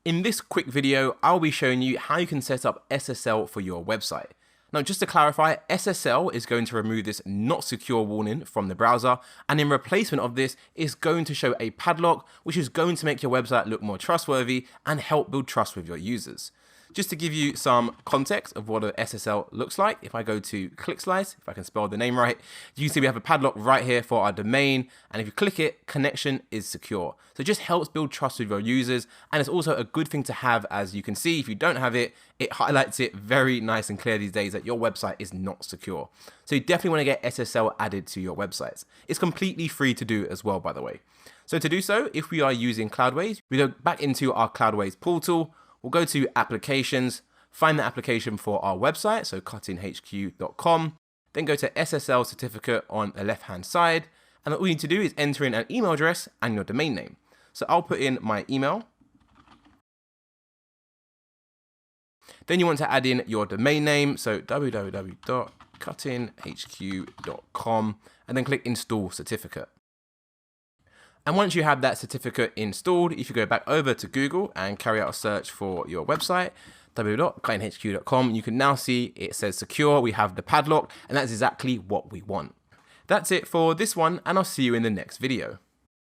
In this quick video, I'll be showing you how you can set up SSL for your website. Now, just to clarify, SSL is going to remove this not secure warning from the browser, and in replacement of this, is going to show a padlock, which is going to make your website look more trustworthy and help build trust with your users. Just to give you some context of what an SSL looks like, if I go to ClickSlice, if I can spell the name right, you can see we have a padlock right here for our domain, and if you click it, connection is secure. So it just helps build trust with your users, and it's also a good thing to have. As you can see, if you don't have it, it highlights it very nice and clear these days that your website is not secure. So you definitely want to get SSL added to your websites. It's completely free to do as well, by the way. So to do so, if we are using Cloudways, we go back into our Cloudways portal. We'll go to applications, find the application for our website, so cutinhq.com, then go to SSL certificate on the left-hand side, and all you need to do is enter in an email address and your domain name. So I'll put in my email. Then you want to add in your domain name, so www.cutinhq.com, and then click install certificate. And once you have that certificate installed, if you go back over to Google and carry out a search for your website, www.cutinhq.com, you can now see it says secure, we have the padlock, and that's exactly what we want. That's it for this one, and I'll see you in the next video.